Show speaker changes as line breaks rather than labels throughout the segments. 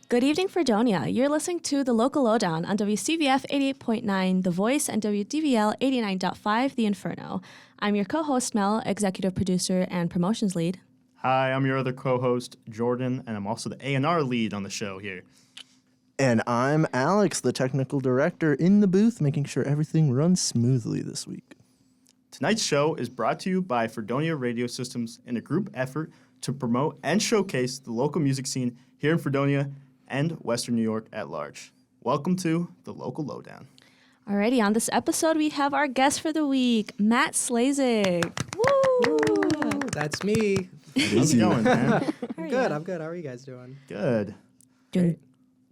Good evening, Fredonia. You're listening to The Local Lowdown on WCVF 88.9 The Voice and WDVL 89.5 The Inferno. I'm your co-host, Mel, executive producer and promotions lead.
Hi, I'm your other co-host, Jordan, and I'm also the A&R lead on the show here.
And I'm Alex, the technical director in the booth, making sure everything runs smoothly this week.
Tonight's show is brought to you by Fredonia Radio Systems in a group effort to promote and showcase the local music scene here in Fredonia and Western New York at large. Welcome to The Local Lowdown.
Alrighty, on this episode, we have our guest for the week, Matt Slazik. Woo!
That's me.
How's it going, man?
I'm good. How are you guys doing?
Good.
Doing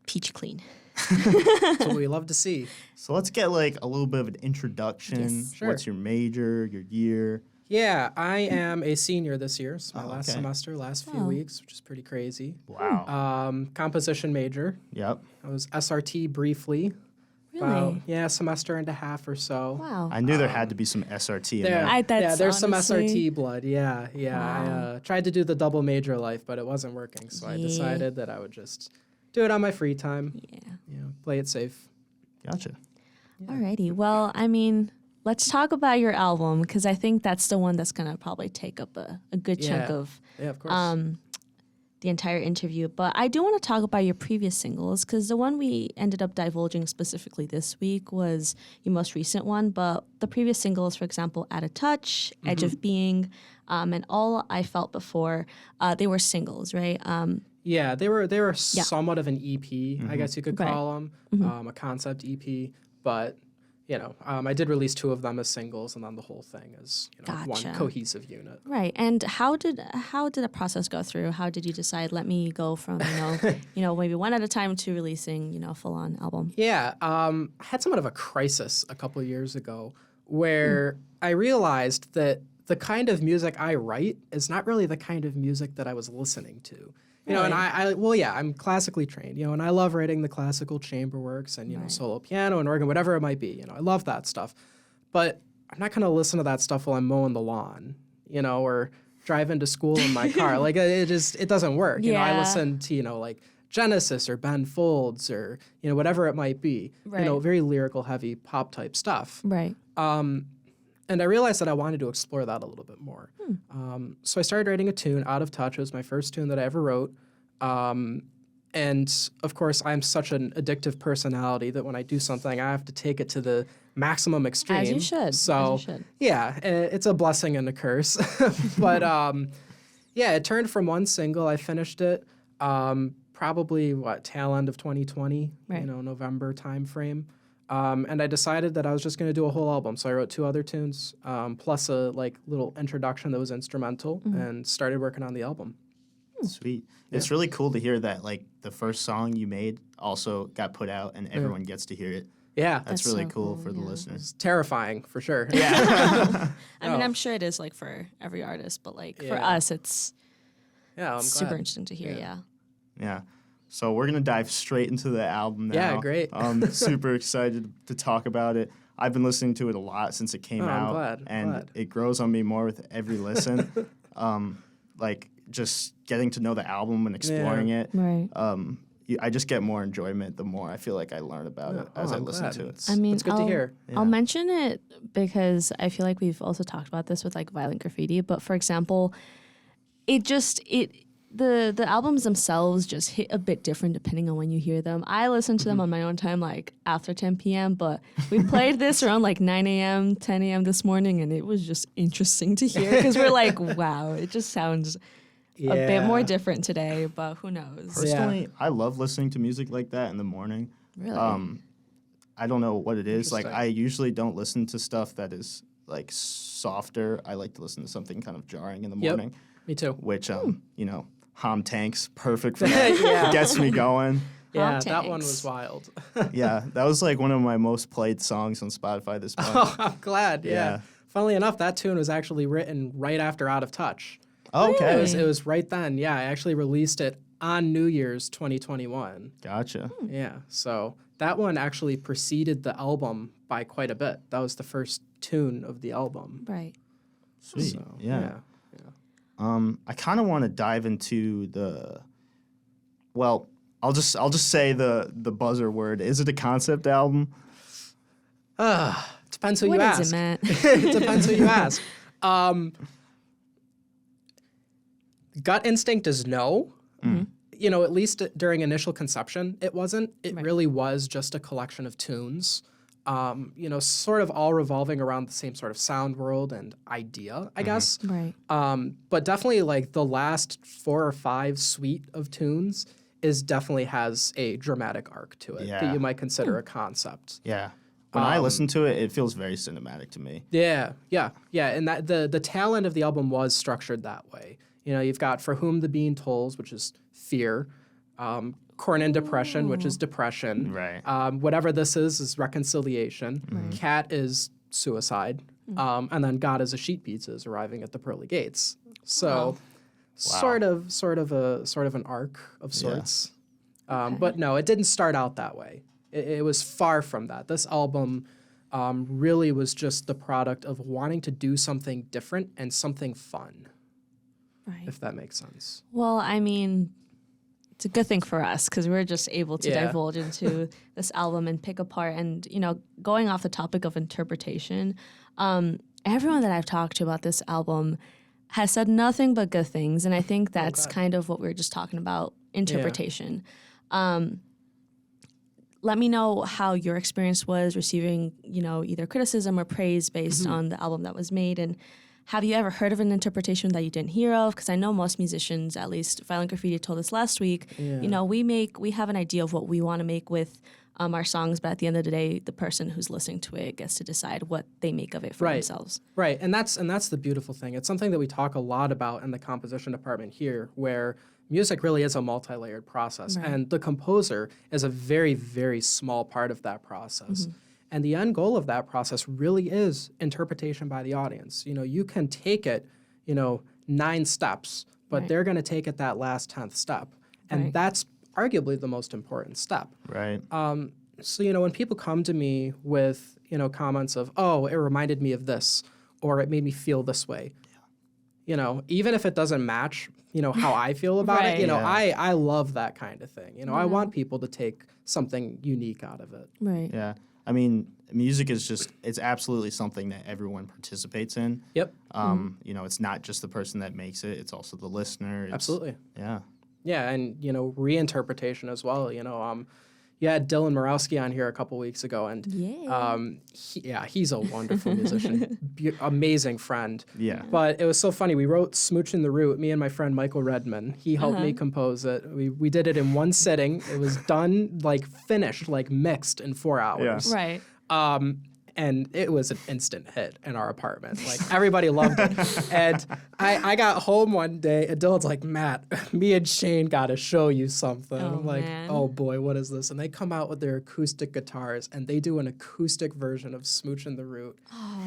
peach clean.
That's what we love to see.
So let's get like a little bit of an introduction.
Yes.
Sure.
What's your major, your year?
Yeah, I am a senior this year. It's my last
okay.
semester, last few
Oh.
weeks, which is pretty crazy.
Wow.
Composition major.
Yep.
I was SRT briefly.
Really?
A semester and a half or so.
Wow.
I knew there had to be some SRT in there.
There's some
honestly-
SRT blood. Yeah.
Wow.
I tried to do the double major life, but it wasn't working. So I
Yeah.
decided that I would just do it on my free time.
Yeah.
Play it safe.
Gotcha.
Alrighty. Well, I mean, let's talk about your album, because I think that's the one that's going to probably take up a good chunk
Yeah.
of
Yeah, of course.
the entire interview. But I do want to talk about your previous singles, because the one we ended up divulging specifically this week was your most recent one. But the previous singles, for example, Out of Touch, Edge of Being, and All I Felt Before, they were singles, right?
Yeah, they were somewhat of an EP, I guess you could
Right.
call them, a concept EP. But I did release 2 of them as singles, and then the whole thing is
Gotcha.
one cohesive unit.
Right. And how did the process go through? How did you decide, let me go from, maybe one at a time to releasing, a full-on album?
Yeah, I had somewhat of a crisis a couple of years ago where I realized that the kind of music I write is not really the kind of music that I was listening to. And I'm classically trained, and I love writing the classical chamber works and,
Right.
solo piano and organ, whatever it might be. I love that stuff. But I'm not going to listen to that stuff while I'm mowing the lawn, or driving to school in my car. Like, it doesn't work. I
Yeah.
listen to, like Genesis or Ben Folds or, whatever it might be.
Right.
Very lyrical, heavy pop type stuff.
Right.
And I realized that I wanted to explore that a little bit more. So I started writing a tune, Out of Touch. It was my first tune that I ever wrote. And of course, I'm such an addictive personality that when I do something, I have to take it to the maximum extreme.
As you should.
So,
As you should.
yeah, it's a blessing and a curse. But it turned from one single. I finished it probably, tail end of 2020,
Right.
November timeframe. And I decided that I was just going to do a whole album. So I wrote 2 other tunes, plus a little introduction that was instrumental, and started working on the album.
Sweet. It's really cool to hear that the first song you made also got put out and everyone gets to hear it.
Yeah,
That's
That's
really
so
cool
cool,
for the
yeah.
listeners.
it's terrifying for sure.
Yeah.
I mean, I'm sure it is for every artist, but for
Yeah.
us, it's
Yeah, I'm
super
glad.
interesting to hear. Yeah.
Yeah. So we're going to dive straight into the album now.
Yeah, great.
I'm super excited to talk about it. I've been listening to it a lot since it came
Oh, I'm
out.
glad,
And
glad.
it grows on me more with every listen. Just getting to know the album and exploring it.
Right.
I just get more enjoyment the more I feel like I learn about it as I
I'm
listen
glad.
to it.
I mean,
It's good to hear.
I'll mention it because I feel like we've also talked about this with violent graffiti. But for example, the albums themselves just hit a bit different depending on when you hear them. I listen to them on my own time, after 10 p.m. But we played this around 9 a.m., 10 a.m. this morning, and it was just interesting to hear because we're wow, it just sounds a bit more different today. But who knows?
Personally, I love listening to music like that in the morning.
Really?
I don't know what it is.
Interesting.
I usually don't listen to stuff that is softer. I like to listen to something kind of jarring in the
Yep.
morning,
Me too.
which Hom Tanks, perfect for that. It gets me going.
Yeah,
Hot
that one
takes.
was wild.
Yeah, that was one of my most played songs on Spotify this month.
Oh, I'm glad. Yeah.
Yeah.
Funnily enough, that tune was actually written right after Out of Touch.
Okay,
Really?
It was right then. Yeah, I actually released it on New Year's 2021.
gotcha.
Yeah, so that one actually preceded the album by quite a bit. That was the first tune of the album.
Right.
Sweet.
So,
Yeah. I kind of want to dive into I'll I'll just say the buzzer word. Is it a concept album?
Depends who
What
you
is
ask.
it, Matt?
It depends who you ask. Gut instinct is no. You know, at least during initial conception, it wasn't. It really was just a collection of tunes, you know, sort of all revolving around the same sort of sound world and idea, I guess.
Right.
But definitely, like, the last 4 or 5 suite of tunes definitely has a dramatic arc to it that you might consider a concept.
Yeah. When I listen to it, it feels very cinematic to me.
Yeah. And that the tail end of the album was structured that way. You know, you've got For Whom the Bean Tolls, which is fear, Corn and Depression, which is depression.
Right.
Whatever this is reconciliation. Cat is suicide. And then God is a Sheet Pizza is arriving at the pearly gates. So sort of an arc of sorts. But no, it didn't start out that way. It was far from that. This album really was just the product of wanting to do something different and something fun.
Right.
If that makes sense.
Well, I mean, it's a good thing for us because we're just able to divulge into this album and pick apart. And, you know, going off the topic of interpretation, everyone that I've talked to about this album has said nothing but good things. And I think that's kind of what we were just talking about, interpretation. Let me know how your experience was receiving, you know, either criticism or praise based on the album that was made. And have you ever heard of an interpretation that you didn't hear of? Because I know most musicians, at least Violent Graffiti told us last week, you know, we have an idea of what we want to make with our songs, but at the end of the day, the person who's listening to it gets to decide what they make of it for themselves.
Right, and that's the beautiful thing. It's something that we talk a lot about in the composition department here, where music really is a multi-layered process, and the composer is a very, very small part of that process. And the end goal of that process really is interpretation by the audience. You know, you can take it, you know, 9 steps, but they're going to take it that last 10th step. And that's arguably the most important step.
Right.
So, you know, when people come to me with, you know, comments of, oh, it reminded me of this, or it made me feel this way, you know, even if it doesn't match, you know, how I feel about it, you know, I love that kind of thing. You know, I want people to take something unique out of it.
Right.
Yeah. I mean, music is just, it's absolutely something that everyone participates in.
Yep.
You know, it's not just the person that makes it, it's also the listener.
Absolutely.
Yeah.
Yeah, and, you know, reinterpretation as well. You know, you had Dylan Morawski on here a couple weeks ago, and he's a wonderful musician, amazing friend.
Yeah.
But it was so funny. We wrote "Smooch in the Root." Me and my friend Michael Redman. He helped me compose it. We did it in one sitting. It was done, like finished, like mixed in 4 hours.
Right.
And it was an instant hit in our apartment. Like, everybody loved it. And I got home one day, and Dylan's like, Matt, me and Shane got to show you something.
Oh,
I'm like,
man.
oh boy, what is this? And they come out with their acoustic guitars, and they do an acoustic version of Smooch in the Root.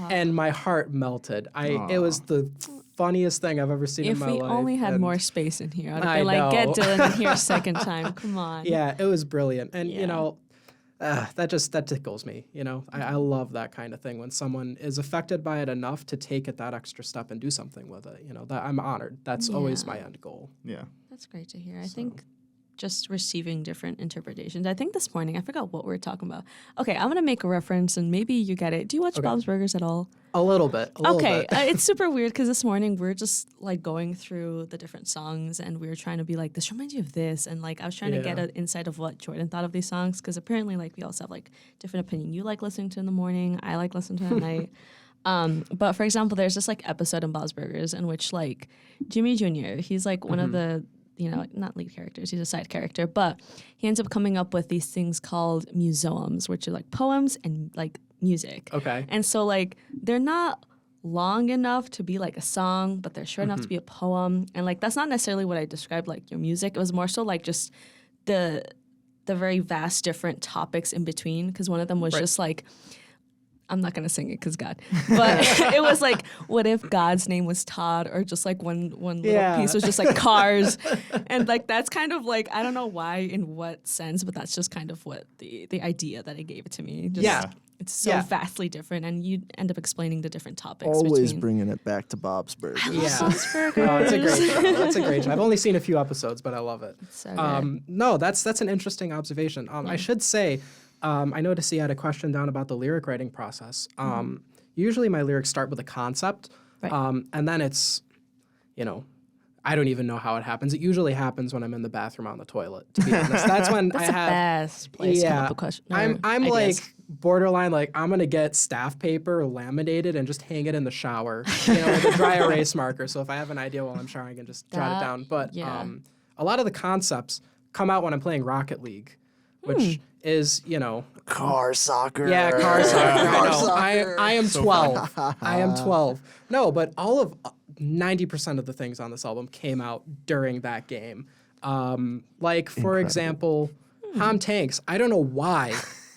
And my heart melted. It was the funniest thing I've ever seen in
If
my life.
we only had
And
more space in here, I'd
I
be like, get
know.
Dylan in here a second time. Come on.
Yeah, it was brilliant. And, you
Yeah.
know, that tickles me. You know, I love that kind of thing when someone is affected by it enough to take it that extra step and do something with it. You know, that I'm honored. That's always my end goal.
Yeah.
That's great to hear. I think just receiving different interpretations. I think this morning, I forgot what we were talking about. Okay, I'm going to make a reference and maybe you get it. Do you watch Bob's Burgers at all?
A little bit.
Okay, it's super weird because this morning we're just like going through the different songs and we were trying to be like, this reminds you of this. And like I was trying to get an insight of what Jordan thought of these songs because apparently like we also have like different opinion. You like listening to in the morning. I like listening to at night. But for example, there's this like episode in Bob's Burgers in which like Jimmy Jr., he's like one of the, you know, not lead characters, he's a side character, but he ends up coming up with these things called museums, which are like poems and like music.
Okay.
And so like they're not long enough to be like a song, but they're short enough to be a poem. And like that's not necessarily what I described like your music. It was more so like just the very vast different topics in between. Because one of them was just like I'm not gonna sing it because God, but it was like, what if God's name was Todd, or just like one little piece was just like cars, and like that's kind of like, I don't know why, in what sense, but that's just kind of what the idea that it gave it to me. Just, it's so vastly different, and you end up explaining the different topics.
Always bringing it back to Bob's Burgers.
Bob's Burgers.
Oh, it's a great show. It's a great show. I've only seen a few episodes, but I love it.
So good.
No, that's an interesting observation. I should say, I noticed you had a question down about the lyric writing process. Usually my lyrics start with a concept, and then it's, I don't even know how it happens. It usually happens when I'm in the bathroom on the toilet, to be honest. That's when
That's
I
the
have...
best place to come up with a question.
I'm like borderline, like I'm going to get staff paper laminated and just hang it in the shower, with a dry erase marker. So if I have an idea while I'm showering, I can just jot it down. But a lot of the concepts come out when I'm playing Rocket League, which is,
Car soccer.
Yeah, car soccer.
Car
I know.
soccer.
I am 12. I am 12. No, but all of 90% of the things on this album came out during that game. Like, for example, Tom Tanks. I don't know why,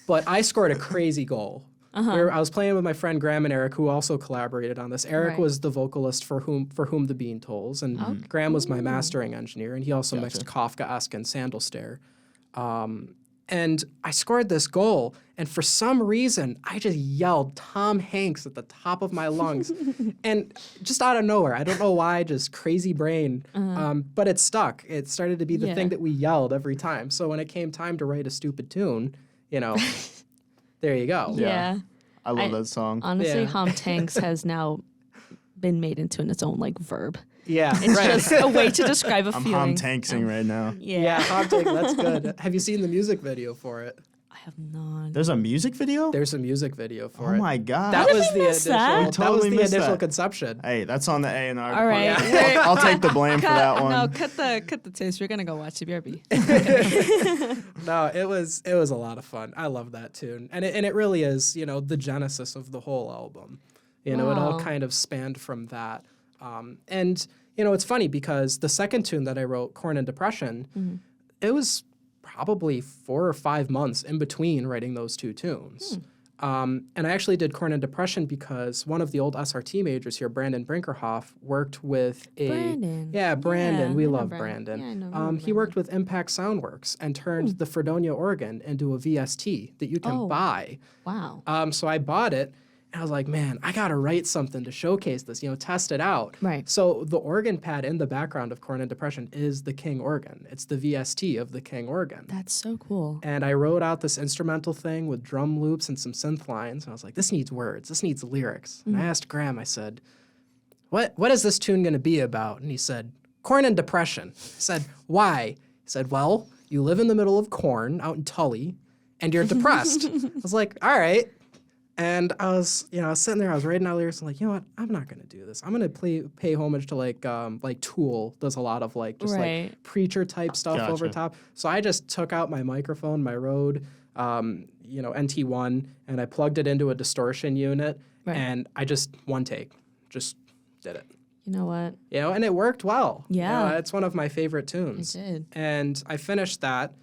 but I scored a crazy goal. I was playing with my friend Graham and Eric, who also collaborated on this. Eric was the vocalist for whom the Bean Tolls, and Graham was my mastering engineer, and he also mixed Kafka-esque and Sandal Stair. And I scored this goal, and for some reason, I just yelled Tom Hanks at the top of my lungs, and just out of nowhere. I don't know why, just crazy brain, but it stuck. It started to be the thing that we yelled every time. So when it came time to write a stupid tune, there you go.
Yeah.
I love that song.
Honestly, Tom Tanks has now been made into its own like verb.
Yeah,
It's just a way to describe a
I'm
feeling.
Tanksing right now.
Yeah, Tom Tanks, that's good. Have you seen the music video for it?
I have not.
There's a music video?
There's a music video for it.
Oh my God.
That was the
missed that?
initial. That was the initial conception.
Hey, that's on the A&R.
All right.
I'll take the blame for that one.
No, cut the taste. We're gonna go watch it. BRB.
No, it was a lot of fun. I love that tune, and it really is, the genesis of the whole album. It all kind of spanned from that, and it's funny because the second tune that I wrote, Corn and Depression, it was probably 4 or 5 months in between writing those two tunes. And I actually did Corn and Depression because one of the old SRT majors here, Brandon Brinkerhoff, worked with
Brandon.
Yeah, Brandon.
Yeah,
we
I know
love
Brandon.
Brandon.
Yeah, I know
He worked with Impact Soundworks and turned the Fredonia organ into a VST that you can buy.
Wow.
So I bought it. And I was like, man, I got to write something to showcase this, test it out.
Right.
So the organ pad in the background of Corn and Depression is the King organ. It's the VST of the King organ.
That's so cool.
And I wrote out this instrumental thing with drum loops and some synth lines. And I was like, this needs words. This needs lyrics. And I asked Graham, I said, what is this tune going to be about? And he said, Corn and Depression. I said, why? He said, well, you live in the middle of corn out in Tully, and you're depressed. I was like, all right. And I was sitting there, I was writing out lyrics, and like, you know what, I'm not gonna do this. I'm gonna pay homage to like Tool does a lot of like preacher type stuff over top. So I just took out my microphone, my Rode, NT1, and I plugged it into a distortion unit, and I just one take, just did it.
You know what?
And it worked well.
Yeah,
it's one of my favorite tunes.
It did.
And I finished that,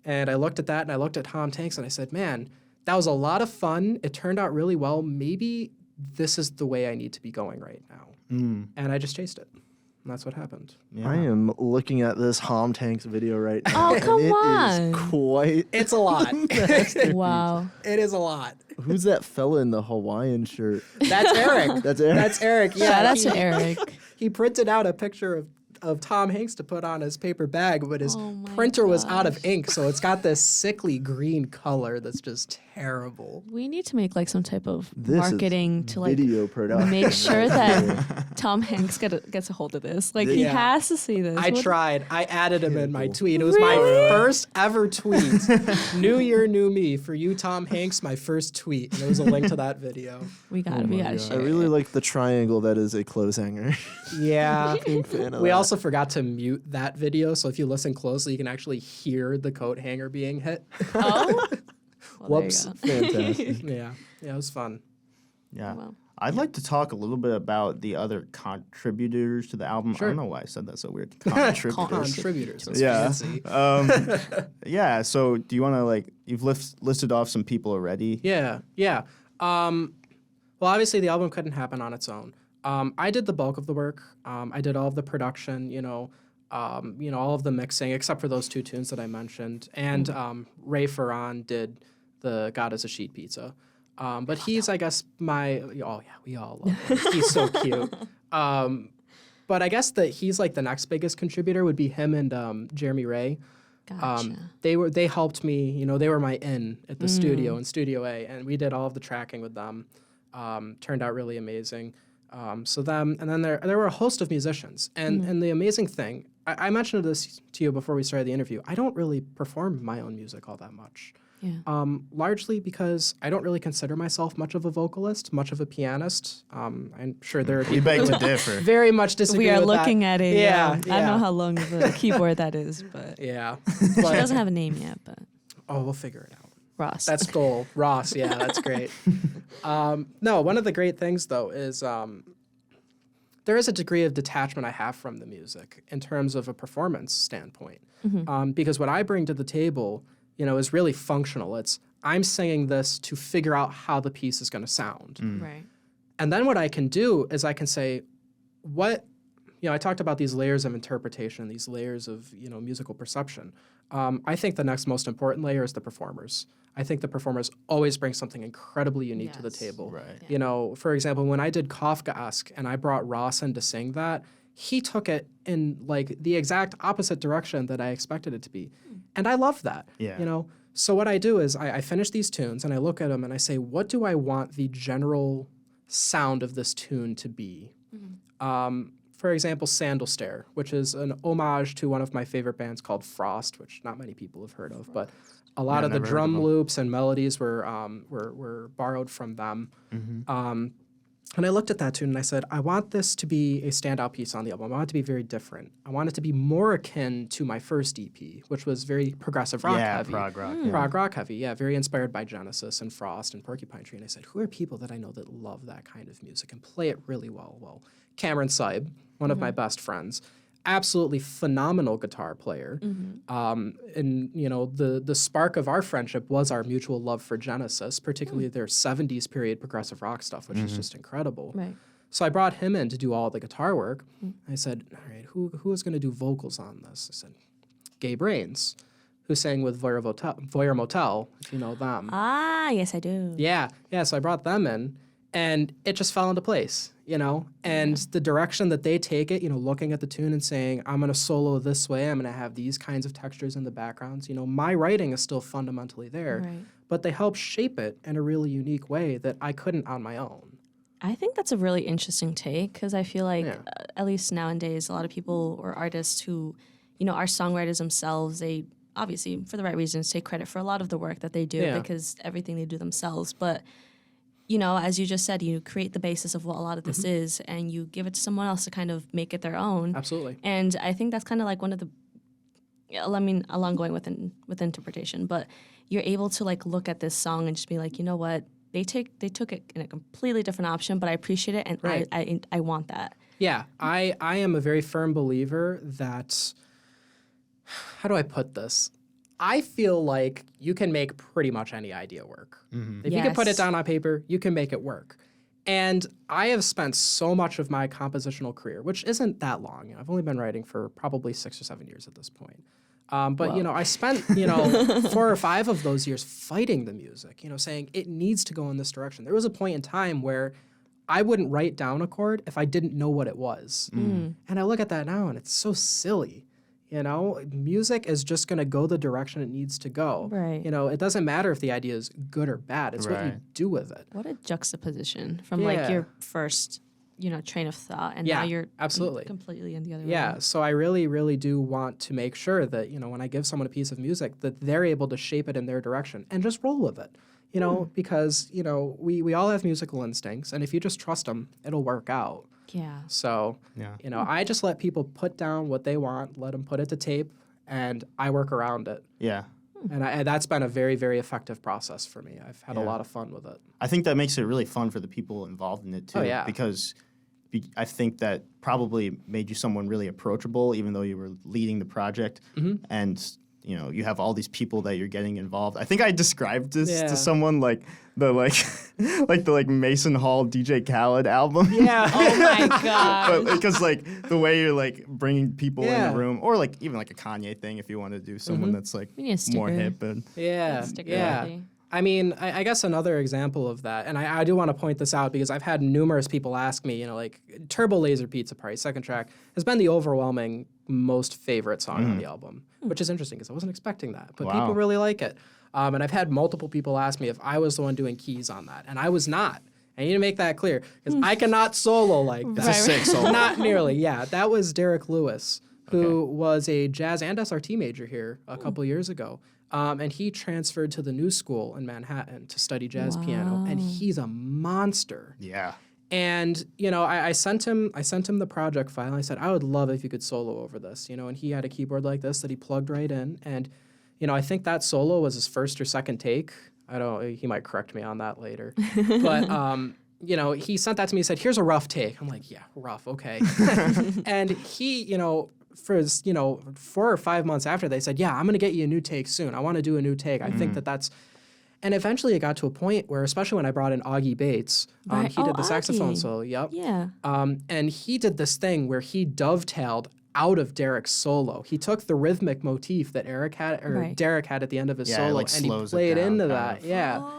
and I looked at that, and I looked at Tom Tanks, and I said, man, that was a lot of fun. It turned out really well. Maybe this is the way I need to be going right now. And I just chased it. And that's what happened.
Yeah.
I am looking at this Tom Tanks video right now.
Oh, come
on. It is quite...
It's a lot.
Wow.
It is a lot.
Who's that fella in the Hawaiian shirt?
That's Eric.
That's Eric?
That's Eric. Yeah,
Shout out to Eric.
He printed out a picture of Tom Hanks to put on his paper bag, but his printer was out of ink, so it's got this sickly green color that's just terrible.
We need to make like some type of
This is
marketing to like
video production.
make sure that Tom Hanks gets a hold of this. Like he has to see this.
I tried. I added him in my tweet. It was my first ever tweet. New year, new me. For you, Tom Hanks, my first tweet. And there was a link to that video.
We gotta
I
share
really
it.
like the triangle that is a clothes hanger.
Yeah.
Big fan of
We
that.
also forgot to mute that video, so if you listen closely, you can actually hear the coat hanger being hit.
Oh. Well,
Whoops.
there you go.
Fantastic.
Yeah, it was fun.
Yeah.
Well.
I'd like to talk a little bit about the other contributors to the album.
Sure.
I don't know why I said that so weird. Contributors.
Contributors. That's
Yeah.
fancy.
Yeah. So do you want to you've listed off some people already?
Yeah. Well, obviously the album couldn't happen on its own. I did the bulk of the work. I did all of the production, all of the mixing, except for those 2 tunes that I mentioned. And Ray Ferran did the God is a Sheet Pizza. But he's, I guess, we all love him. He's so cute. But I guess that he's like the next biggest contributor would be him and Jeremy Ray.
Gotcha.
They helped me, they were my in at the studio in Studio A, and we did all of the tracking with them. Turned out really amazing. And then there were a host of musicians. And the amazing thing, I mentioned this to you before we started the interview, I don't really perform my own music all that much.
Yeah.
Largely because I don't really consider myself much of a vocalist, much of a pianist. I'm sure there are
We
people
beg
who
to differ.
very much disagree
We are
with
looking
that.
at it.
Yeah,
I don't know how long of a keyboard that is, but
Yeah.
she
But,
doesn't have a name yet. But
we'll figure it out.
Ross.
That's goal. Ross, yeah, that's great. No, one of the great things, though, is there is a degree of detachment I have from the music in terms of a performance standpoint. Because what I bring to the table, is really functional. I'm singing this to figure out how the piece is going to sound.
right.
And then what I can do is I can say, I talked about these layers of interpretation, these layers of, musical perception. I think the next most important layer is the performers. I think the performers always bring something incredibly unique to the
Yes.
table.
Right.
For example, when I did Kafka-esque and I brought Ross in to sing that, he took it in like the exact opposite direction that I expected it to be. And I love that.
Yeah.
So what I do is I finish these tunes and I look at them and I say, what do I want the general sound of this tune to be? For example, Sandal Stare, which is an homage to one of my favorite bands called Frost, which not many people have heard of, but a lot of the
never heard of
drum
them.
loops and melodies were borrowed from them. And I looked at that tune and I said, I want this to be a standout piece on the album. I want it to be very different. I want it to be more akin to my first EP, which was very progressive rock heavy.
Prog rock.
Prog rock heavy, very inspired by Genesis and Frost and Porcupine Tree. And I said, who are people that I know that love that kind of music and play it really well? Well, Cameron Seib, one of my best friends, absolutely phenomenal guitar player. And, the spark of our friendship was our mutual love for Genesis, particularly their 70s period progressive rock stuff, which is just incredible.
Right.
So I brought him in to do all the guitar work. I said, all right, who is going to do vocals on this? I said, Gabe Rains, who sang with Voyeur Motel, if you know them.
Ah, yes, I do.
Yeah, so I brought them in, and it just fell into place, And the direction that they take it, looking at the tune and saying, I'm going to solo this way, I'm going to have these kinds of textures in the backgrounds. My writing is still fundamentally there,
Right.
but they help shape it in a really unique way that I couldn't on my own.
I think that's a really interesting take because I feel like,
Yeah.
at least nowadays, a lot of people or artists who, are songwriters themselves, they obviously, for the right reasons, take credit for a lot of the work that they do
Yeah.
because everything they do themselves. But, as you just said, you create the basis of what a lot of this is and you give it to someone else to kind of make it their own.
Absolutely.
And I think that's kind of like one of the, along going with interpretation, but you're able to like look at this song and just be like, you know what, they took it in a completely different option, but I appreciate it and
Right.
I want that.
Yeah, I am a very firm believer that, how do I put this? I feel like you can make pretty much any idea work. If you can put it
Yes.
down on paper, you can make it work. And I have spent so much of my compositional career, which isn't that long. I've only been writing for probably 6 or 7 years at this point. But, I spent, 4 or 5 of those years fighting the music, saying it needs to go in this direction. There was a point in time where I wouldn't write down a chord if I didn't know what it was. And I look at that now and it's so silly. Music is just going to go the direction it needs to go.
Right.
It doesn't matter if the idea is good or bad. It's what you
Right.
do with it.
What a juxtaposition from like
Yeah.
your first, train of thought and
Yeah,
now you're
absolutely.
completely in the other
Yeah,
way.
so I really, really do want to make sure that, when I give someone a piece of music, that they're able to shape it in their direction and just roll with it. Because, we all have musical instincts, and if you just trust them, it'll work out.
Yeah.
So,
Yeah.
I just let people put down what they want, let them put it to tape, and I work around it.
Yeah.
And that's been a very, very effective process for me. I've had a
Yeah.
lot of fun with it.
I think that makes it really fun for the people involved in it too.
Oh, yeah.
Because I think that probably made you someone really approachable, even though you were leading the project. And you have all these people that you're getting involved. I think I described this
Yeah.
to someone like the like Mason Hall DJ Khaled album.
Yeah.
Oh my god.
Because like the way you're like bringing people in
Yeah.
the room, or like even like a Kanye thing if you want to do someone that's like
We need a
more
sticker.
hip and
Yeah.
Sticker
Yeah.
ready.
I mean, I guess another example of that, and I do want to point this out because I've had numerous people ask me, like Turbo Laser Pizza Party, second track, has been the overwhelming most favorite song on the album, which is interesting because I wasn't expecting that, but
Wow.
people really like it. And I've had multiple people ask me if I was the one doing keys on that, and I was not. I need to make that clear because I cannot solo like that.
it's a sick solo.
Not nearly, yeah. That was Derek Lewis, who was a jazz and SRT major here a couple years ago. And he transferred to the New School in Manhattan to study jazz piano, and he's a monster.
Yeah.
And I sent him the project file. And I said I would love if you could solo over this. And he had a keyboard like this that he plugged right in. And I think that solo was his first or second take. He might correct me on that later. But he sent that to me. He said, "Here's a rough take." I'm like, "Yeah, rough, okay." And he, for his, 4 or 5 months after, they said, "Yeah, I'm gonna get you a new take soon. I want to do a new take. I think that's." And eventually, it got to a point where, especially when I brought in Augie Bates,
Right.
he did the saxophone
Augie.
solo. Yep.
Yeah.
And he did this thing where he dovetailed out of Derek's solo. He took the rhythmic motif that
Right.
Derek had at the end of his
Yeah, it,
solo,
like,
and he
slows it
played
down,
into
kind
that.
of.
Yeah.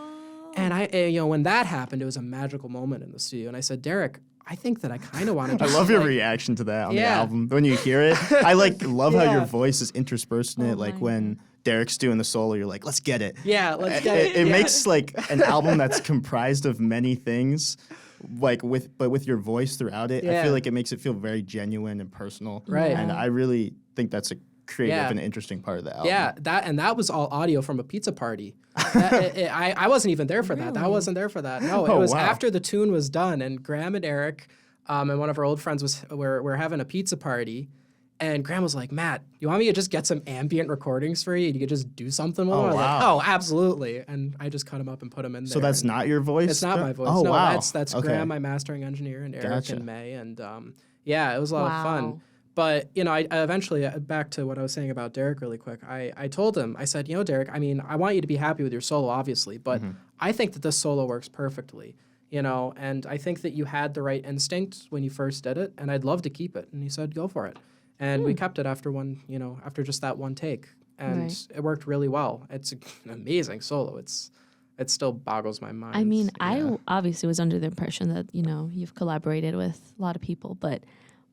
And I, when that happened, it was a magical moment in the studio. And I said, Derek, I think that I kind of want to.
I love your reaction to that on the
Yeah.
album. When you hear it, I love how your
Yeah.
voice is interspersed in it. Like
my
when Derek's doing the solo, you're like, let's get it.
Yeah, let's get it.
It
Yeah.
makes like an album that's comprised of many things, like with your voice throughout it. I
Yeah.
feel like it makes it feel very genuine and personal.
Right.
And I really think that's a creative
Yeah.
and interesting part of the album.
Yeah, that was all audio from a pizza party. I wasn't even there for that. I
Really?
wasn't there for that. No, it
Oh,
was
wow.
after the tune was done, and Graham and Eric, and one of our old friends were having a pizza party, and Graham was like, "Matt, you want me to just get some ambient recordings for you? You could just do something with them?" I was like,
wow.
"Oh, absolutely!" And I just cut them up and put them in there.
So that's
and
not your voice?
It's not my voice.
Oh,
no,
wow.
that's
Okay.
Graham, my mastering engineer, and Eric
Gotcha.
and May, and yeah, it was a lot of fun.
Wow.
But, I eventually, back to what I was saying about Derek really quick, I told him, I said, Derek, I mean, I want you to be happy with your solo, obviously, but I think that this solo works perfectly, and I think that you had the right instinct when you first did it, and I'd love to keep it. And he said, go for it. And we kept it after after just that one take. And
Right.
it worked really well. It's an amazing solo. It still boggles my mind.
I mean,
Yeah.
I obviously was under the impression that, you've collaborated with a lot of people, but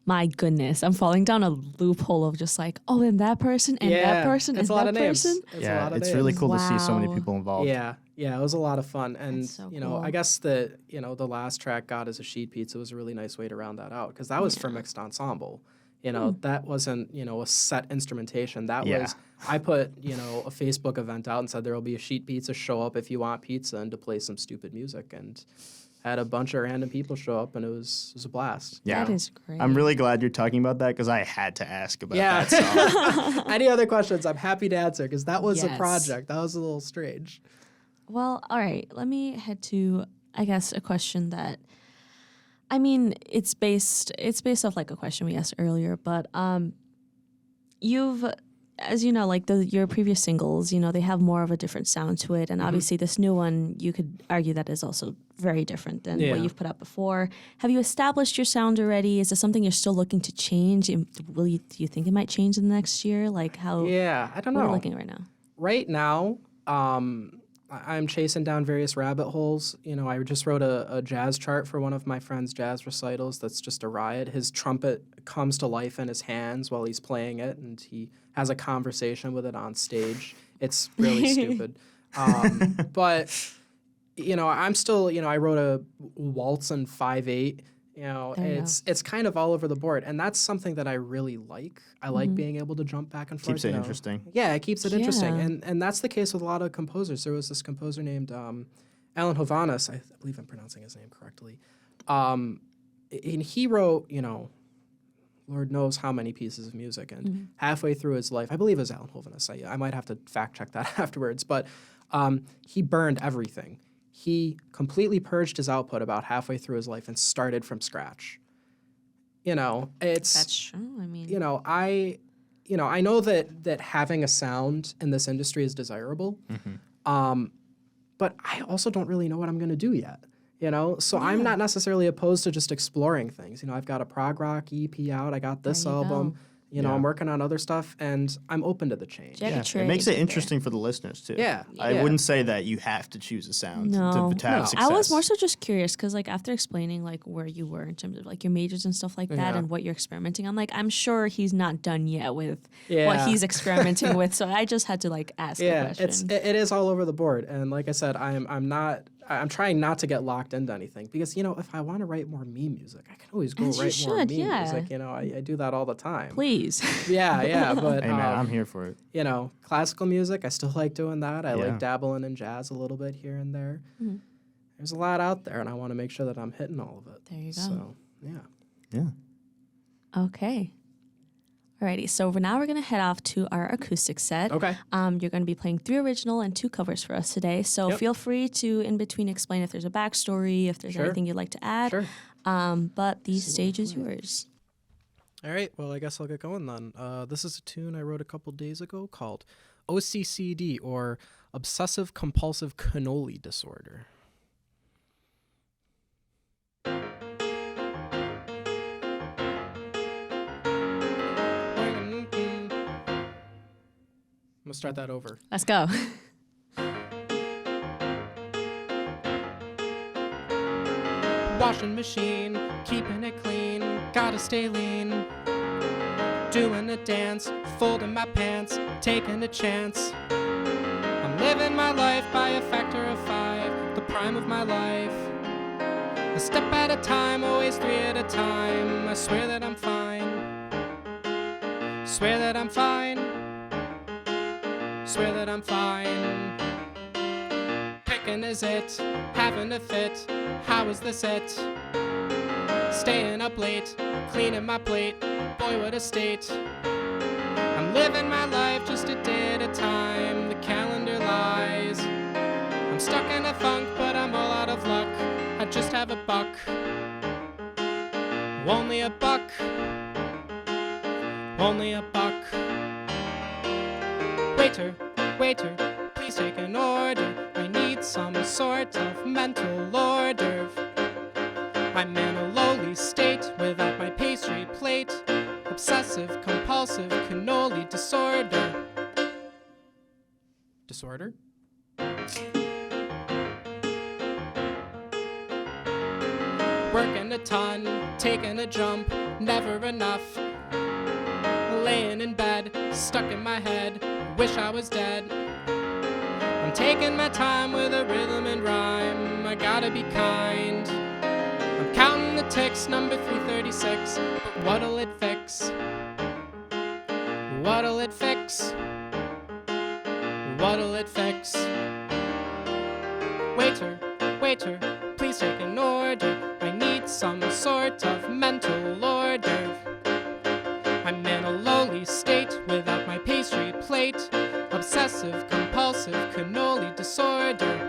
my goodness, I'm falling down a loophole of just like, oh, and that person, and that person,
it's
and
a lot
that
of names.
person.
It's a
Yeah,
lot of
it's
names.
really cool to see so many
Wow.
people involved.
Yeah, it was a lot of fun, and
so
I
cool.
guess that the last track, "God Is a Sheet Pizza," was a really nice way to round that out because that was for mixed ensemble. That wasn't a set instrumentation. That
Yeah.
was I put a Facebook event out and said there will be a sheet pizza. Show up if you want pizza and to play some stupid music, and had a bunch of random people show up, and it was a blast.
Yeah.
That is great.
I'm really glad you're talking about that because I had to ask about
Yeah.
that song.
Any other questions? I'm happy to answer because that was a
Yes.
project. That was a little strange.
Well, all right. Let me head to, I guess, a question that, I mean, it's based off like a question we asked earlier, but you've, as you know, like your previous singles, they have more of a different sound to it, and obviously this new one, you could argue that is also very different than
Yeah.
what you've put out before. Have you established your sound already? Is this something you're still looking to change? Do you think it might change in the next year? Like how?
Yeah, I don't
What are
know.
we looking right now?
Right now, I'm chasing down various rabbit holes. I just wrote a jazz chart for one of my friend's jazz recitals that's just a riot. His trumpet comes to life in his hands while he's playing it, and he has a conversation with it on stage. It's really stupid. But, I'm still, I wrote a waltz in 5/8.
There you
It's kind of all over the board, and that's something that I really like. I like being able to jump back and forth.
Keeps it interesting.
Yeah, it keeps it interesting,
Yeah.
and that's the case with a lot of composers. There was this composer named Alan Hovanes. I believe I'm pronouncing his name correctly. And he wrote, Lord knows how many pieces of music, and halfway through his life, I believe it was Alan Hovanes. I might have to fact check that afterwards, but he burned everything. He completely purged his output about halfway through his life and started from scratch. It's
That's true. I mean,
I know that having a sound in this industry is desirable. but I also don't really know what I'm going to do yet. So I'm not necessarily opposed to just exploring things. I've got a prog rock EP out. I got this album. I'm working on other stuff, and I'm open to the change.
It makes it interesting for the listeners, too.
Yeah.
I wouldn't say that you have to choose a sound to have success.
I was more so just curious because, like, after explaining, like, where you were in terms of, like, your majors and stuff like that and what you're experimenting on, like, I'm sure he's not done yet with what he's experimenting with. So I just had to, like, ask a question.
It is all over the board. And like I said, I'm trying not to get locked into anything because, if I want to write more meme music, I can always go write more meme music. I do that all the time.
Please.
Yeah. But,
hey, man, I'm here for it.
Classical music, I still like doing that. I like dabbling in jazz a little bit here and there. Mm-hmm. There's a lot out there, and I want to make sure that I'm hitting all of it.
There you go.
So,
Yeah.
Okay. Alrighty, so now we're going to head off to our acoustic set.
Okay.
You're going to be playing 3 original and 2 covers for us today. So feel free to, in between, explain if there's a backstory, if there's anything you'd like to add.
Sure.
But the stage is yours.
All right, well, I guess I'll get going then. This is a tune I wrote a couple days ago called OCD, or Obsessive Compulsive Cannoli Disorder. I'm going to start that over.
Let's go.
Washing machine, keeping it clean, gotta stay lean. Doing a dance, folding my pants, taking a chance. I'm living my life by a factor of 5, the prime of my life. A step at a time, always 3 at a time. I swear that I'm fine. Swear that I'm fine. Swear that I'm fine. Picking is it, having a fit. How is this it? Staying up late, cleaning my plate. Boy, what a state. I'm living my life just a day at a time. The calendar lies. I'm stuck in a funk, but I'm all out of luck. I just have a buck. Only a buck. Only a buck. Waiter, waiter, please take an order. I need some sort of mental order. I'm in a lowly state without my pastry plate. Obsessive compulsive cannoli disorder. Disorder? Working a ton, taking a jump, never enough. Laying in bed, stuck in my head, wish I was dead. I'm taking my time with a rhythm and rhyme. I gotta be kind. I'm counting the ticks, number 336. But what'll it fix? What'll it fix? What'll it fix? Waiter, waiter, please take an order. I need some sort of mental order. I'm in a lowly state without my pastry plate. Obsessive compulsive cannoli disorder.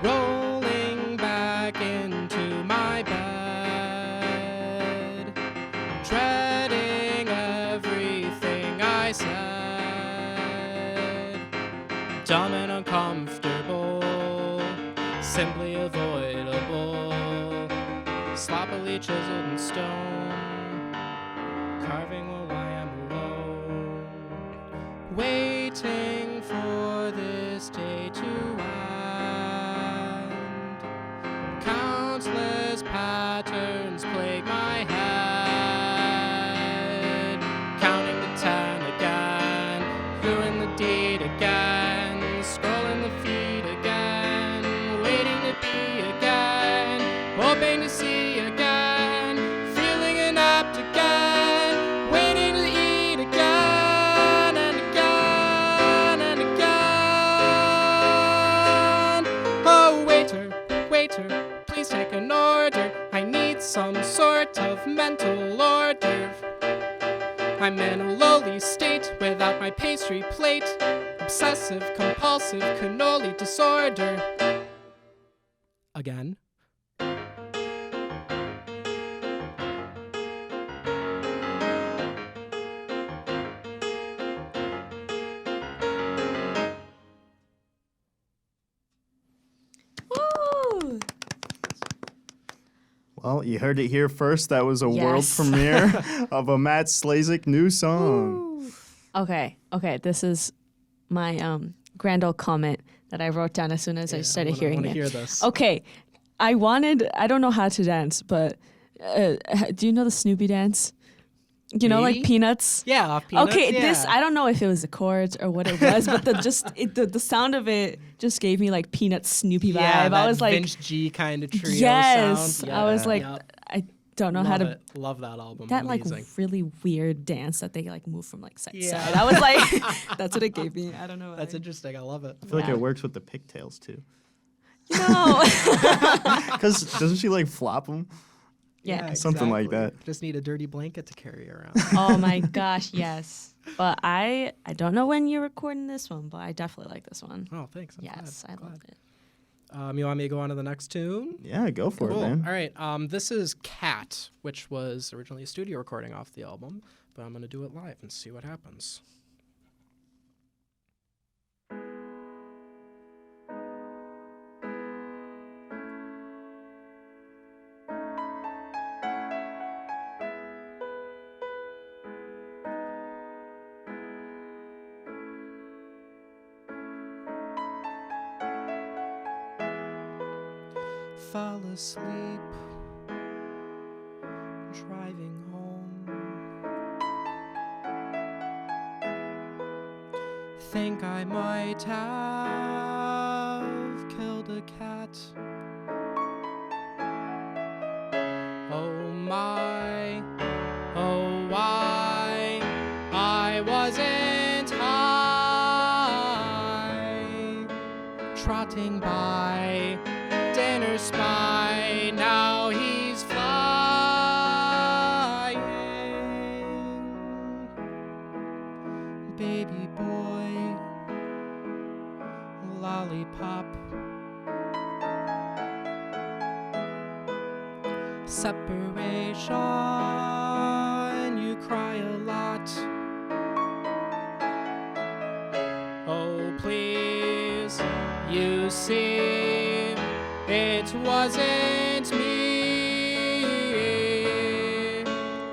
Rolling back into my bed, dreading everything I said. Dumb and uncomfortable, simply avoidable, sloppily chiseled in stone, carving while I am alone, waiting for this day to end. Countless patterns plague my head, counting to 10 again, doing the deed again, scrolling the feed again, waiting to be again, hoping to see again, feeling inept again, waiting to eat again and again and again. Oh, waiter, waiter, please take an order. I need some sort of mental order. I'm in a lowly state without my pastry plate. Obsessive compulsive cannoli disorder. again.
Woo!
Well, you heard it here first. That was a world
Yes.
premiere of a Matt Slazik new song.
Okay. This is my grand old comment that I wrote down as soon as I started hearing
I
it.
hear this.
Okay, I don't know how to dance, but do you know the Snoopy dance? You know, like
Me?
Peanuts?
Yeah, off Peanuts.
Okay,
yeah.
this, I don't know if it was the chords or what it was, but the sound of it just gave me like Peanuts Snoopy vibe.
Yeah, that
I was like,
Vince G kind of trio
yes.
sound.
I was like,
Yep.
I don't know
Love
how to.
it. Love that album.
That
Amazing.
like really weird dance that they like move from like side to
Yeah.
side. I was like, that's what it gave me. I don't know.
That's interesting. I love it.
I feel like
Yeah.
it works with the pigtails too.
No.
Because doesn't she like flop them?
Yeah.
Something like that.
Just need a dirty blanket to carry around.
Oh my gosh, yes. But I don't know when you're recording this one, but I definitely like this one.
Oh, thanks. I'm
Yes,
glad.
I loved it.
You want me to go on to the next tune?
Yeah, go for
Cool.
it, man.
All right. This is Cat, which was originally a studio recording off the album, but I'm going to do it live and see what happens. Fall asleep, driving home. Think I might have killed a cat. Oh my, oh why I wasn't high, trotting by dinner spy, now he's flying. Baby boy, lollipop, separation, you cry a lot. Oh please, you see, it wasn't me.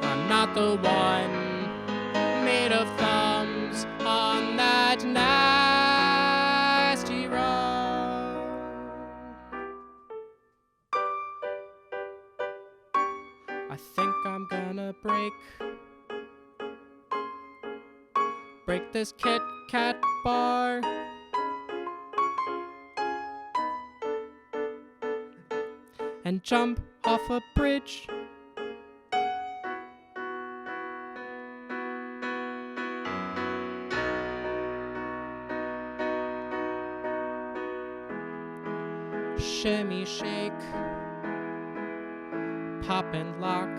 I'm not the one made of thumbs on that nasty rug. I think I'm gonna break this Kit Kat bar. And jump off a bridge. Shimmy, shake, pop and lock.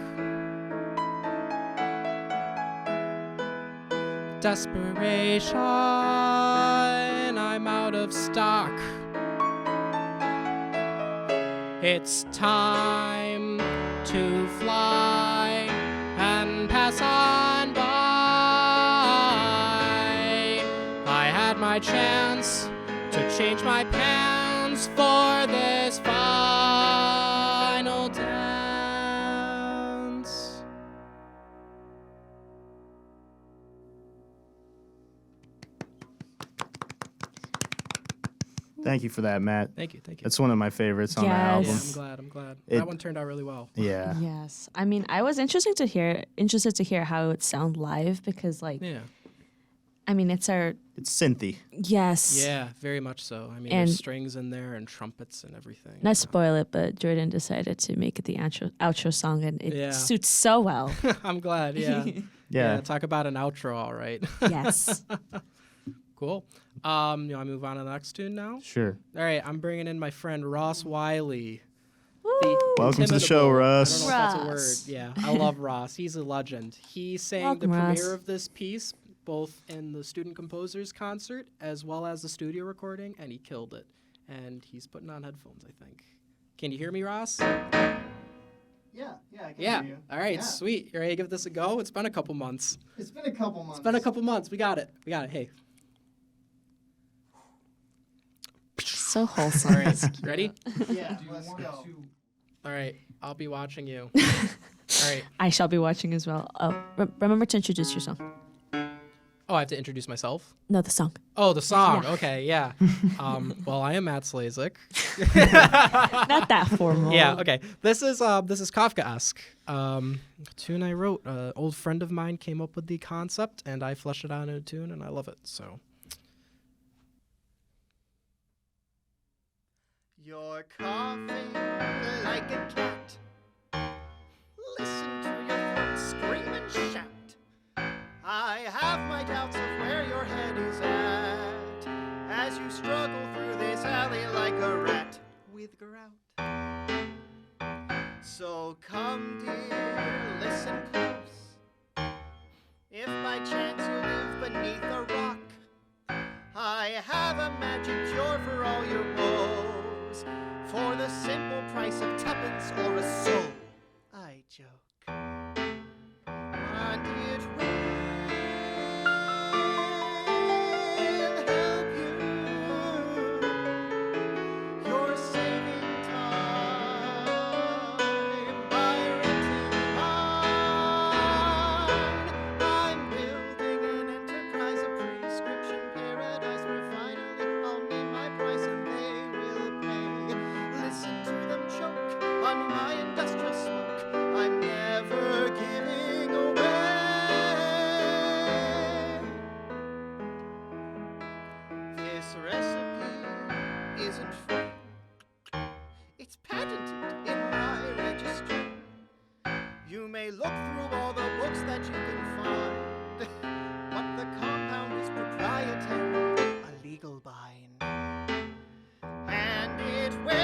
Desperation, I'm out of stock. It's time to fly and pass on by. I had my chance to change my pants for this final dance.
Thank you for that, Matt.
Thank you.
That's one of my favorites on the
Yes.
album.
Yeah, I'm glad.
It-
That one turned out really well.
Yeah.
Yes. I mean, I was interested to hear how it would sound live because like
Yeah.
I mean, it's our
It's synthy.
yes.
Yeah, very much so. I mean,
And-
there's strings in there and trumpets and everything.
Not spoil it, but Jordan decided to make it the outro song and it
Yeah.
suits so well.
I'm glad, yeah.
Yeah.
Talk about an outro, all right.
Yes.
Cool. You want to move on to the next tune now?
Sure.
All right, I'm bringing in my friend Ross Wiley.
Woo.
Welcome to the show,
Intimidable.
Russ.
I don't know if that's a
Ross.
word. Yeah, I love Ross. He's a legend. He sang
Welcome,
the
Ross.
premiere of this piece both in the student composers concert as well as the studio recording, and he killed it. And he's putting on headphones, I think. Can you hear me, Ross?
Yeah, I can
Yeah.
hear you.
All right,
Yeah.
sweet. You ready to give this a go? It's been a couple months.
It's been a couple months.
It's been a couple months. We got it. Hey.
So wholesome.
All right, ready?
Yeah, let's go.
All right, I'll be watching you. All right.
I shall be watching as well. Remember to introduce yourself.
Oh, I have to introduce myself?
No, the song.
Oh, the song.
Yeah.
Okay, yeah. Well, I am Matt Slazik.
Not that formal.
Yeah, okay. This is Kafka-esque. A tune I wrote. An old friend of mine came up with the concept, and I fleshed it out in a tune, and I love it. So.
You're coughing like a cat. Listen to your throat scream and shout. I have my doubts of where your head is at as you struggle through this alley like a rat with grout. So come, dear, listen close. If by chance you live beneath a rock, I have a magic cure for all your woes. For the simple price of tuppence or a soul, I joke. And it will help you. You're saving time by renting mine. I'm building an enterprise, a prescription paradise where finally I'll name my price and they will pay. Listen to them choke on my industrial smoke. I'm never giving away. This recipe isn't free. It's patented in my registry. You may look through all the books that you can find, but the compound is proprietary, a legal bind. And it will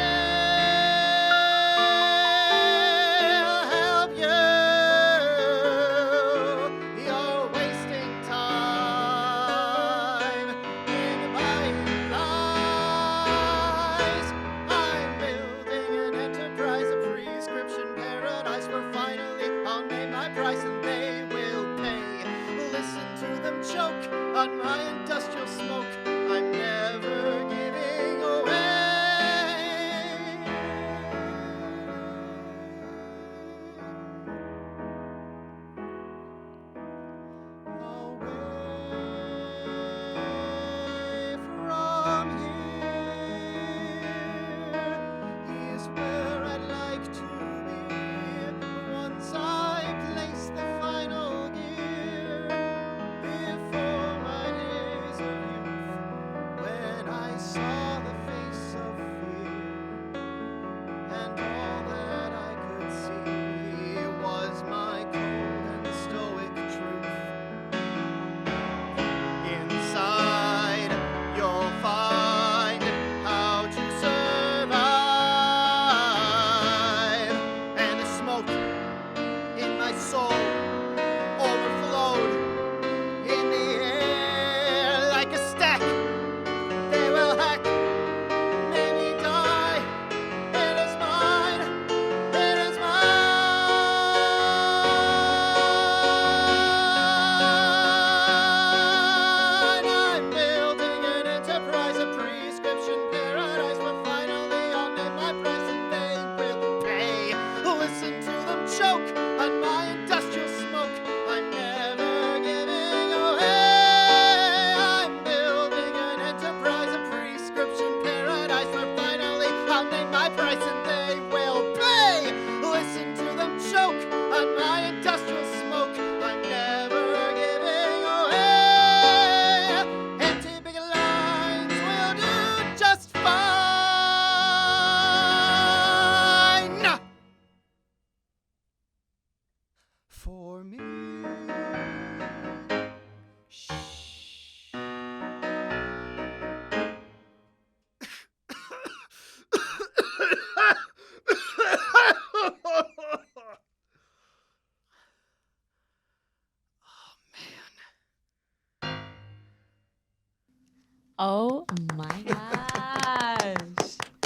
help you. You're wasting time in my lies. I'm building an enterprise, a prescription paradise where finally I'll name my price and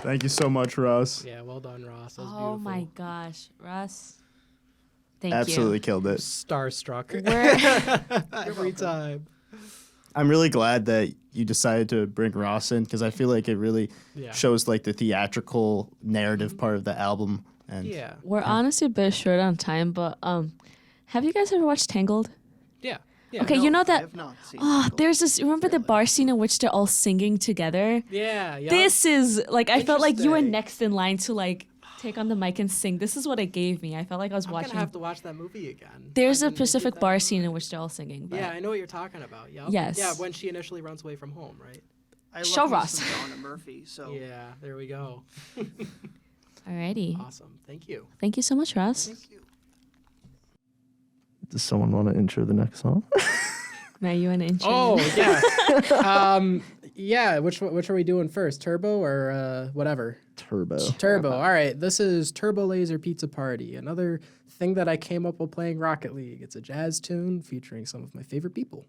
Thank you so much, Ross.
Yeah, well done, Ross. That was
Oh
beautiful.
my gosh, Russ. Thank
Absolutely killed it.
Starstruck
you. We're
every time.
I'm really glad that you decided to bring Ross in because I feel like it really
Yeah.
shows like the theatrical narrative part of the album. And
Yeah.
we're honestly a bit short on time, but have you guys ever watched Tangled?
Yeah. Yeah.
Okay,
No,
you know
I
that.
have not seen
Oh,
Tangled.
there's this. Remember the bar scene in which they're all singing together?
Yeah. Yeah.
This is like I felt like you were
Interesting.
next in line to like take on the mic and sing. This is what it gave me. I felt like I was
I'm
watching.
gonna have to watch that movie again.
There's
I
a
didn't
Pacific
keep that
bar
in
scene in
mind.
which they're all singing. But
Yeah, I know what you're talking about. Yep.
Yes.
Yeah, when she initially runs away from home, right?
I love
Show
me
Ross.
some Donna Murphy, so
Yeah. There we go.
Alrighty.
Awesome. Thank you.
Thank you so much, Ross.
thank you.
Does someone want to intro the next song?
Matt, you an intro?
Oh yeah. Yeah. Which are we doing first? Turbo or whatever?
Turbo.
Turbo. All right. This is Turbo Laser Pizza Party. Another thing that I came up while playing Rocket League. It's a jazz tune featuring some of my favorite people.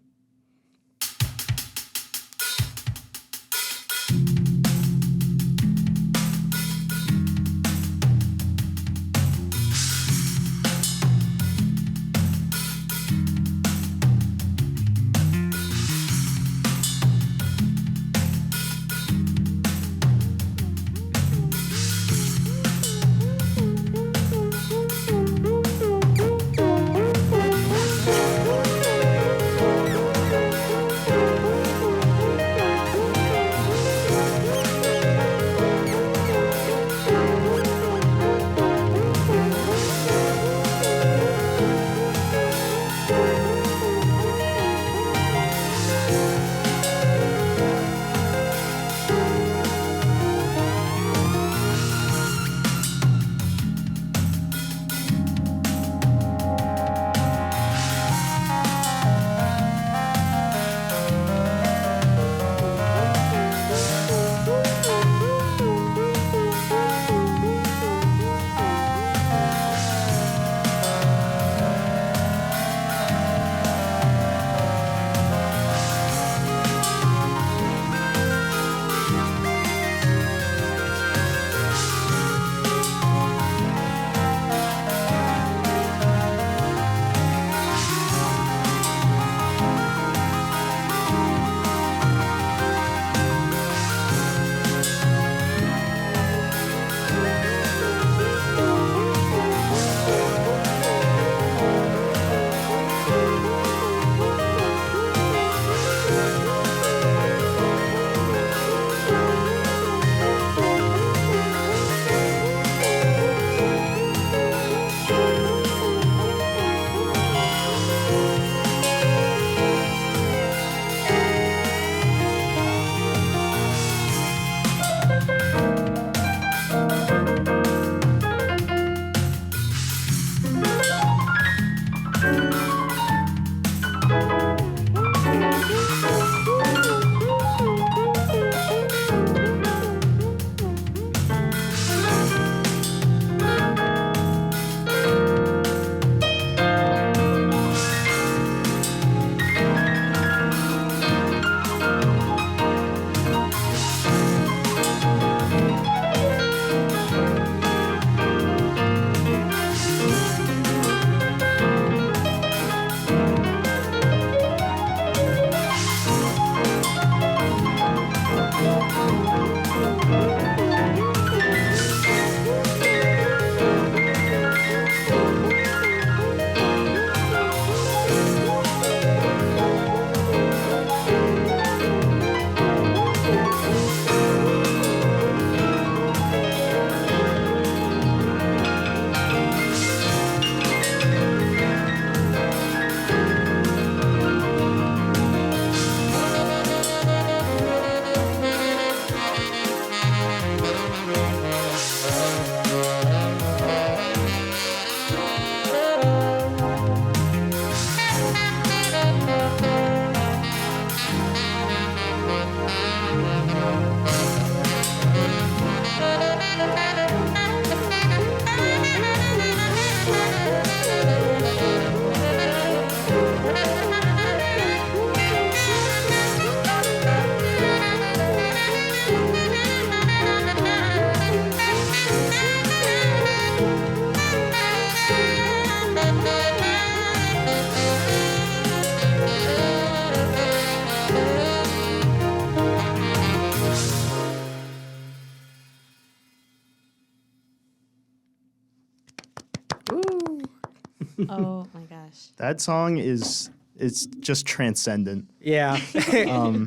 Oh my gosh.
That song it's just transcendent.
Yeah.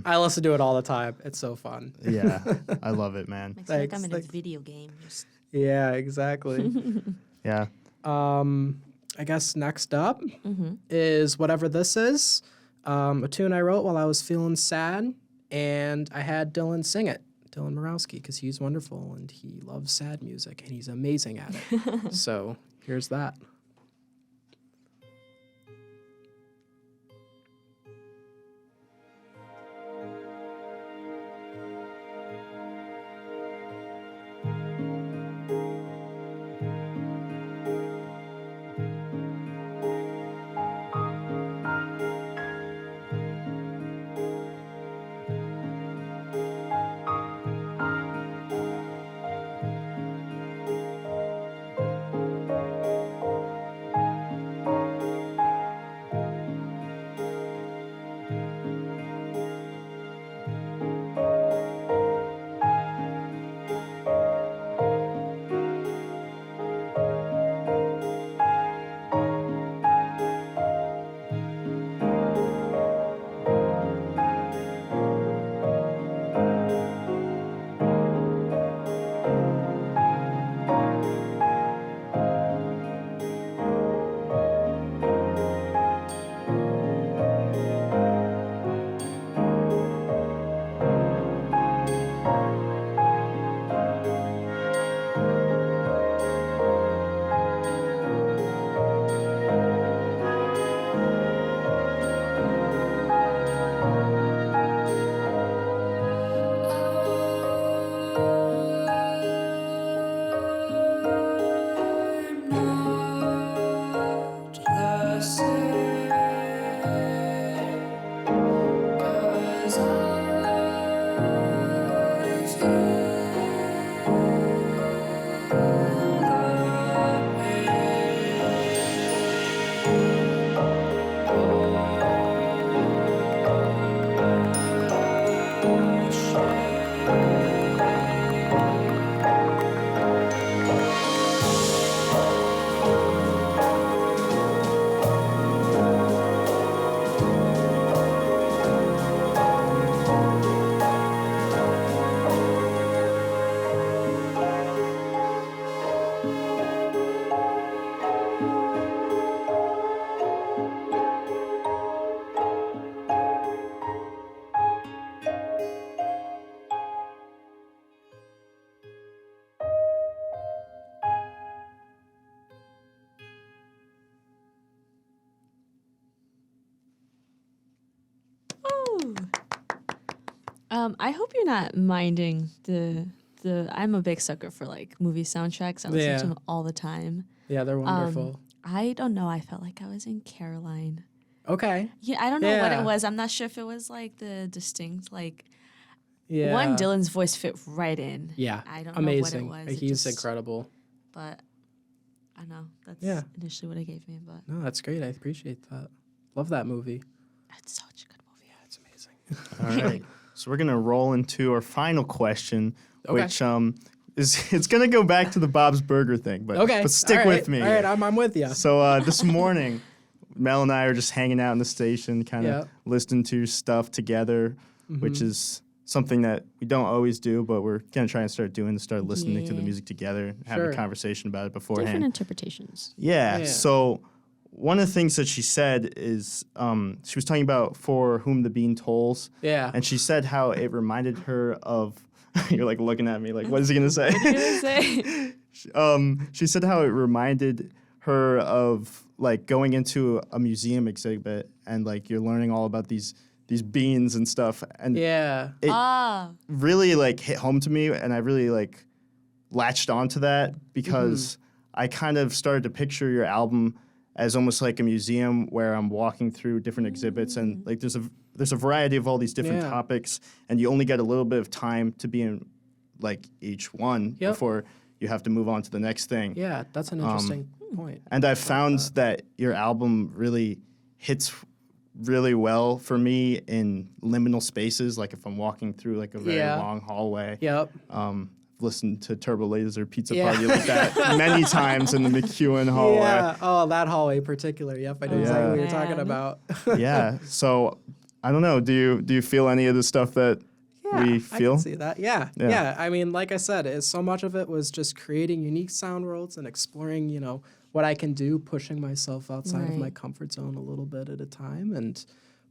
I listen to it all the time. It's so fun.
Yeah, I love it, man.
Makes me like I'm
Thanks,
in a
thanks.
video game. Just
Yeah, exactly.
Yeah.
I guess next up is Whatever This Is, a tune I wrote while I was feeling sad, and I had Dylan sing it, Dylan Morawski, because he's wonderful and he loves sad music and he's amazing at it. So here's that.
I hope you're not minding the. I'm a big sucker for like movie soundtracks. I listen to them all the time.
Yeah, they're wonderful.
I don't know. I felt like I was in Caroline.
Okay.
Yeah, I don't know what
Yeah.
it was. I'm not sure if it was like the distinct like
Yeah.
one Dylan's voice fit right in.
Yeah.
I don't
Amazing.
know what it was. It
He's
just-
incredible.
But I don't know. That's
Yeah.
initially what it gave me. But
No, that's great. I appreciate that. Love that movie.
it's such a good movie.
Yeah, it's amazing.
All right. So we're gonna roll into our final question,
Okay.
which is it's gonna go back to the Bob's Burger thing, but
Okay.
but stick
All right.
with me.
All right, I'm with you.
So this morning, Mel and I are just hanging out in the station, kind of
Yeah.
listening to stuff together, which is something that we don't always do, but we're gonna try and start doing. Start listening to the
Yeah.
music together, and having
Sure.
a conversation about it
Different
beforehand.
interpretations.
Yeah.
Yeah.
So one of the things that she said is she was talking about For Whom the Bean Tolls.
Yeah.
And she said how it reminded her of. You're like looking at me like, what is he gonna say? She said how it reminded her of like going into a museum exhibit and like you're learning all about these beans and stuff, and
Yeah.
it really like hit home to me, and I really like latched onto that because I kind of started to picture your album as almost like a museum where I'm walking through different exhibits, and like there's a variety of all these different
Yeah.
topics, and you only get a little bit of time to be in like each one
Yep.
before you have to move on to the next thing.
Yeah, that's an interesting point.
And I've found that your album really hits really well for me in liminal spaces, like if I'm walking through like a very
Yeah.
long hallway.
Yep.
listened to Turbo Laser Pizza Party like that many times in the McEwen hallway.
Yeah. Oh, that hallway in particular. Yep, I know exactly what you're talking about.
Yeah. So I don't know. Do you feel any of the stuff that we feel?
I can see that. Yeah. I mean, like I said, so much of it was just creating unique sound worlds and exploring, what I can do, pushing myself outside of my comfort zone a little bit at a time and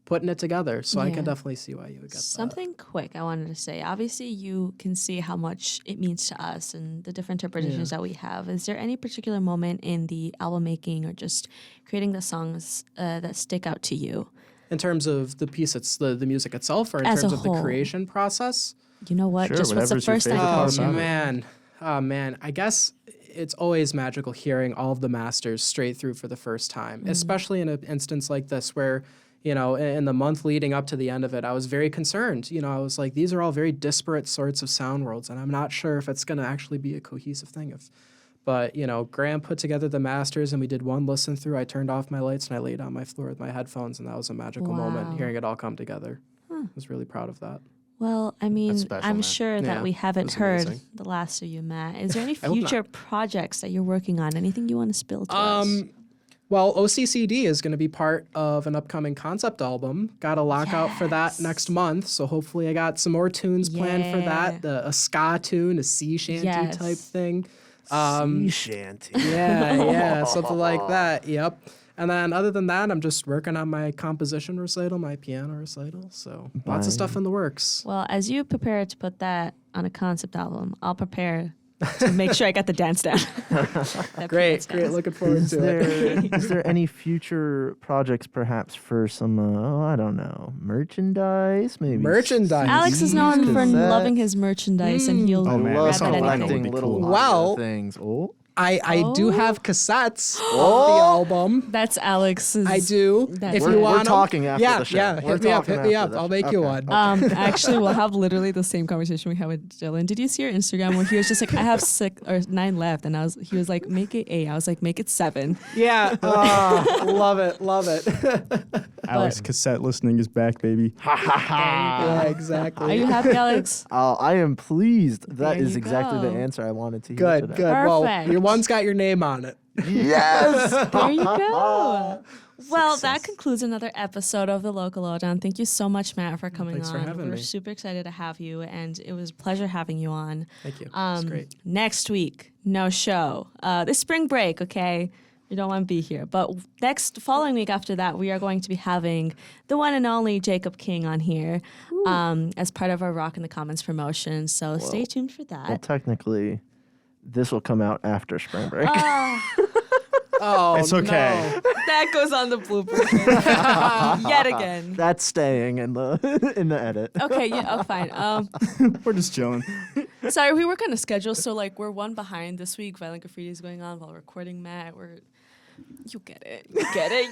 putting it together. So I can definitely see why you would get
Something quick I wanted to say. Obviously, you can see how much it means to us and the different interpretations that we have. Is there any particular moment in the album making or just creating the songs that stick out to you?
In terms of the piece, it's the music itself, or in
As
terms
a
of the
whole.
creation process?
You know what?
Sure,
Just what's the
whatever's your
first thing
favorite
that
part
comes to
about
you?
Oh man. I guess it's always magical hearing all of the masters straight through for the first time, especially in an instance like this where, in the month leading up to the end of it, I was very concerned. I was like, these are all very disparate sorts of sound worlds, and I'm not sure if it's going to actually be a cohesive thing. But Graham put together the masters, and we did one listen through. I turned off my lights, and I laid on my floor with my headphones, and that was a magical moment, hearing it all come together. I was really proud of that.
Well, I mean,
special,
I'm
man.
sure that
Yeah,
we
it
haven't
was
heard
amazing.
the last of you, Matt. Is there any
I hope not.
future projects that you're working on? Anything you want to spill to us?
Well, occd is going to be part of an upcoming concept album. Got a lockout for that next month, so hopefully I got some more tunes planned for that. A ska tune, a sea shanty type thing.
Sea shanty.
Yeah, something like that. Yep. And then other than that, I'm just working on my composition recital, my piano recital. So lots of stuff in the works.
Well, as you prepare to put that on a concept album, I'll prepare to make sure I got the dance down.
Great. Looking forward to it.
Is there any future projects perhaps for some, I don't know, merchandise? Maybe
Merchandise.
Alex is known for
Cassettes.
loving his merchandise, and he'll
Oh, man,
I love
that sounds
grab
like
anything.
would be
collecting little
cool.
Well-
audio things. Oh,
I do have cassettes of the album.
That's Alex's.
I do.
That's
If
We're-
you
we're
want 'em.
talking after the show.
Yeah,
We're
hit me up.
talking
Hit me
after
up.
the
I'll
show.
make you
Okay.
one.
Actually, we'll have literally the same conversation we had with Dylan. Did you see your Instagram where he was just like, I have 6 or 9 left, and he was like, make it 8. I was like, make it 7.
Yeah. Love it.
Alex, cassette listening is back, baby.
Yeah, exactly.
Are you happy, Alex?
I am pleased. That
There
is
you
exactly the
go.
answer I wanted to hear
Good.
today.
Well,
Perfect.
your one's got your name on it.
Yes.
There you go. Well, that concludes another episode of the Local Lowdown. Thank you so much, Matt, for coming
Thanks
on.
for having
We're
me.
super excited to have you, and it was a pleasure having you on.
Thank you. That's great.
Next week, no show. This spring break, okay? You don't want to be here. But following week after that, we are going to be having the one and only Jacob King on here as part of our Rock in the Commons promotion. So stay tuned for
Well,
that.
technically, this will come out after spring break.
Oh,
It's okay.
That goes on the blooper yet again.
That's staying in the in the edit.
Okay, yeah, oh, fine.
We're just chilling.
Sorry, we work on a schedule, so like we're one behind this week. Violent Graffiti is going on while recording Matt. You get it.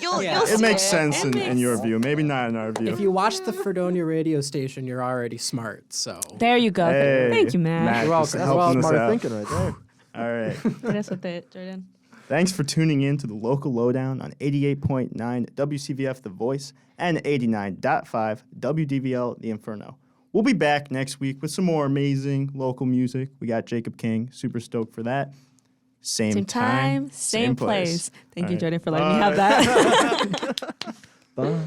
You'll
Yeah.
you'll
It
see
makes sense
It
in
makes-
your view. Maybe not in our view.
If you watch the Fredonia radio station, you're already smart. So
There you go.
Hey,
Thank you, Matt.
Matt,
You're
just
welcome.
helping us
Smart
out.
thinking right there.
All right.
Hit us with it, Jordan.
Thanks for tuning in to the Local Lowdown on 88.9 WCVF The Voice and 89.5 WDVL The Inferno. We'll be back next week with some more amazing local music. We got Jacob King. Super stoked for that. Same
time, same place. Thank
All
you,
right.
Jordan, for letting me
Bye.
have that.
Bye.